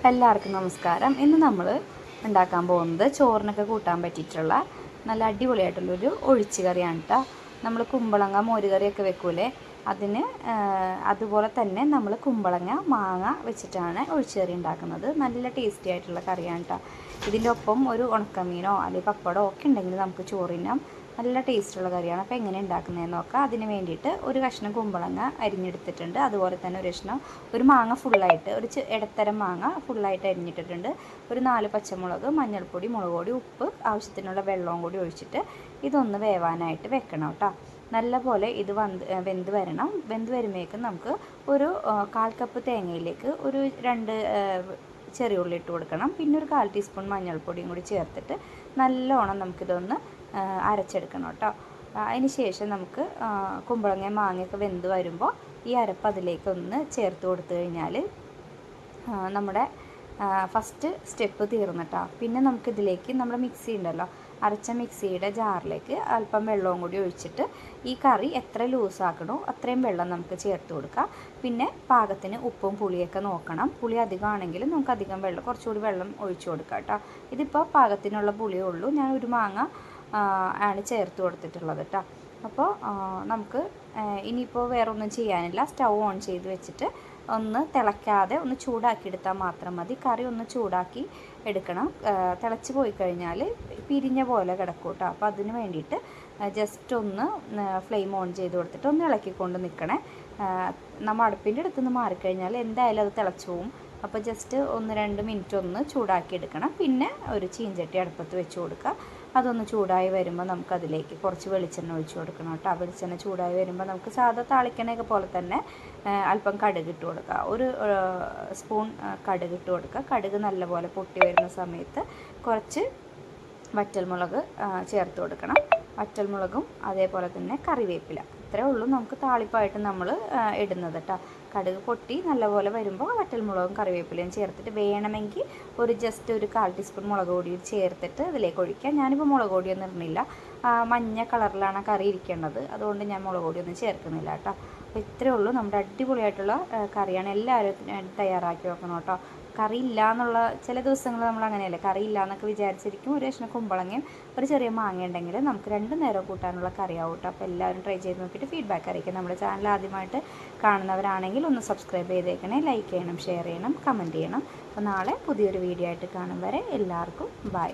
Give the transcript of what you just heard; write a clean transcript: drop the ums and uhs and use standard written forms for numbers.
എല്ലാവർക്കും നമസ്കാരം. ഇന്ന് നമ്മൾ ഉണ്ടാക്കാൻ പോകുന്നത് ചോറിനൊക്കെ കൂട്ടാൻ പറ്റിയിട്ടുള്ള നല്ല അടിപൊളിയായിട്ടുള്ളൊരു ഒഴിച്ച് കറിയാണ് കേട്ടോ. നമ്മൾ കുമ്പളങ്ങ മോരുകറിയൊക്കെ വെക്കൂലേ, അതിന് അതുപോലെ തന്നെ നമ്മൾ കുമ്പളങ്ങ മാങ്ങ വെച്ചിട്ടാണ് ഒഴിച്ച് കറി ഉണ്ടാക്കുന്നത്. നല്ല ടേസ്റ്റി ആയിട്ടുള്ള കറിയാണ് കേട്ടോ. ഇതിൻ്റെ ഒപ്പം ഒരു ഉണക്കമീനോ അല്ലെങ്കിൽ പപ്പടമോ ഒക്കെ ഉണ്ടെങ്കിൽ നമുക്ക് ചോറിനാം നല്ല ടേസ്റ്റുള്ള കറിയാണ്. അപ്പോൾ എങ്ങനെ ഉണ്ടാക്കുന്നതെന്ന് നോക്കാം. അതിന് വേണ്ടിയിട്ട് ഒരു കഷ്ണം കുമ്പളങ്ങ അരിഞ്ഞെടുത്തിട്ടുണ്ട്. അതുപോലെ തന്നെ ഒരു മാങ്ങ ഫുള്ളായിട്ട്, ഇടത്തരം മാങ്ങ ഫുള്ളായിട്ട് അരിഞ്ഞിട്ടിട്ടുണ്ട്. ഒരു 4 പച്ചമുളക്, മഞ്ഞൾപ്പൊടി, മുളക് പൊടി, ഉപ്പ്, ആവശ്യത്തിനുള്ള വെള്ളവും കൂടി ഒഴിച്ചിട്ട് ഇതൊന്ന് വേവാനായിട്ട് വെക്കണം കേട്ടോ. നല്ലപോലെ ഇത് വെന്ത് വരണം. വെന്ത് വരുമ്പോഴേക്കും നമുക്ക് ഒരു 1/4 കപ്പ് തേങ്ങയിലേക്ക് ഒരു 2 ചെറിയ ഉള്ളി ഇട്ട് കൊടുക്കണം. പിന്നെ ഒരു 1/4 ടീസ്പൂൺ മഞ്ഞൾപ്പൊടിയും കൂടി ചേർത്തിട്ട് നല്ലോണം നമുക്കിതൊന്ന് അരച്ചെടുക്കണം കേട്ടോ. അതിന് ശേഷം നമുക്ക് കുമ്പളങ്ങ മാങ്ങയൊക്കെ വെന്ത് വരുമ്പോൾ ഈ അരപ്പ് അതിലേക്കൊന്ന് ചേർത്ത് കൊടുത്തു കഴിഞ്ഞാൽ നമ്മുടെ ഫസ്റ്റ് സ്റ്റെപ്പ് തീർന്നിട്ടോ. പിന്നെ നമുക്കിതിലേക്ക് നമ്മുടെ മിക്സി ഉണ്ടല്ലോ, അരച്ച മിക്സിയുടെ ജാറിലേക്ക് അല്പം വെള്ളവും കൂടി ഒഴിച്ചിട്ട് ഈ കറി എത്ര ലൂസാക്കണോ അത്രയും വെള്ളം നമുക്ക് ചേർത്ത് കൊടുക്കാം. പിന്നെ പാകത്തിന് ഉപ്പും പുളിയൊക്കെ നോക്കണം. പുളി അധികമാണെങ്കിൽ നമുക്ക് അധികം കുറച്ചുകൂടി വെള്ളം ഒഴിച്ചു കൊടുക്കാം കേട്ടോ. ഇതിപ്പോൾ പാകത്തിനുള്ള പുളിയേ ഉള്ളൂ. ഞാൻ ഒരു മാങ്ങ ആണ് ചേർത്ത് കൊടുത്തിട്ടുള്ളത് കേട്ടോ. അപ്പോൾ നമുക്ക് ഇനിയിപ്പോൾ വേറെ ഒന്നും ചെയ്യാനില്ല. സ്റ്റൗ ഓൺ ചെയ്ത് വെച്ചിട്ട് ഒന്ന് തിളയ്ക്കാതെ ഒന്ന് ചൂടാക്കി എടുത്താൽ മാത്രം മതി. കറി ഒന്ന് ചൂടാക്കി എടുക്കണം. തിളച്ച് പോയി കഴിഞ്ഞാൽ പിരിഞ്ഞ പോലെ കിടക്കും കേട്ടോ. അപ്പോൾ അതിന് വേണ്ടിയിട്ട് ജസ്റ്റ് ഒന്ന് ഫ്ലെയിം ഓൺ ചെയ്ത് കൊടുത്തിട്ട് ഒന്ന് ഇളക്കിക്കൊണ്ട് നിൽക്കണേ. നമ്മൾ അടുപ്പിൻ്റെ അടുത്തുനിന്ന് മാറിക്കഴിഞ്ഞാൽ എന്തായാലും അത് തിളച്ച് പോവും. അപ്പോൾ ജസ്റ്റ് 1-2 മിനിറ്റ് ഒന്ന് ചൂടാക്കി എടുക്കണം. പിന്നെ ഒരു ചീഞ്ചട്ടി അടുപ്പത്ത് വെച്ച് കൊടുക്കുക. അതൊന്ന് ചൂടായി വരുമ്പോൾ നമുക്കതിലേക്ക് കുറച്ച് വെളിച്ചെണ്ണ ഒഴിച്ച് കൊടുക്കണം കേട്ടോ. വെളിച്ചെണ്ണ ചൂടായി വരുമ്പോൾ നമുക്ക് സാധാ താളിക്കണയൊക്കെ പോലെ തന്നെ അല്പം കടുക് ഇട്ട് കൊടുക്കുക. ഒരു സ്പൂൺ കടുക് ഇട്ട് കൊടുക്കുക. കടുക് നല്ലപോലെ പൊട്ടി വരുന്ന സമയത്ത് കുറച്ച് വറ്റൽമുളക് ചേർത്ത് കൊടുക്കണം. വറ്റൽമുളകും അതേപോലെ തന്നെ കറിവേപ്പില, ഇത്രേ ഉള്ളൂ നമുക്ക് താളിപ്പായിട്ട് നമ്മൾ ഇടുന്നത് കേട്ടോ. കടുക് പൊട്ടി നല്ലപോലെ വരുമ്പോൾ വറ്റൽമുളകും കറിവേപ്പിലയും ചേർത്തിട്ട് വേണമെങ്കിൽ ജസ്റ്റ് ഒരു 1/4 ടീസ്പൂൺ മുളക് പൊടി ചേർത്തിട്ട് അതിലേക്ക് ഒഴിക്കാം. ഞാനിപ്പോൾ മുളക് പൊടിയൊന്നും ഇടുന്നില്ല. മഞ്ഞ കളറിലാണ് കറി ഇരിക്കേണ്ടത്, അതുകൊണ്ട് ഞാൻ മുളക് പൊടിയൊന്നും ചേർക്കുന്നില്ല കേട്ടോ. അപ്പോൾ ഇത്രയേ ഉള്ളൂ. നമ്മുടെ അടിപൊളിയായിട്ടുള്ള കറിയാണ്. എല്ലാവരും തയ്യാറാക്കി വെക്കണം കേട്ടോ. കറി ഇല്ല എന്നുള്ള ചില ദിവസങ്ങൾ നമ്മൾ അങ്ങനെയല്ലേ, കറി ഇല്ല എന്നൊക്കെ വിചാരിച്ചിരിക്കും. ഒരു കഷ്ണം കുമ്പളങ്ങയും ഒരു ചെറിയ മാങ്ങ ഉണ്ടെങ്കിൽ നമുക്ക് 2 നേരം കൂട്ടാനുള്ള കറിയാവും കേട്ടോ. അപ്പോൾ എല്ലാവരും ട്രൈ ചെയ്ത് നോക്കിയിട്ട് ഫീഡ്ബാക്ക് അറിയിക്കാം. നമ്മുടെ ചാനൽ ആദ്യമായിട്ട് കാണുന്നവരാണെങ്കിൽ ഒന്ന് സബ്സ്ക്രൈബ് ചെയ്തേക്കണേ. ലൈക്ക് ചെയ്യണം, ഷെയർ ചെയ്യണം, കമൻറ്റ് ചെയ്യണം. അപ്പോൾ നാളെ പുതിയൊരു വീഡിയോ ആയിട്ട് കാണും വരെ എല്ലാവർക്കും ബൈ.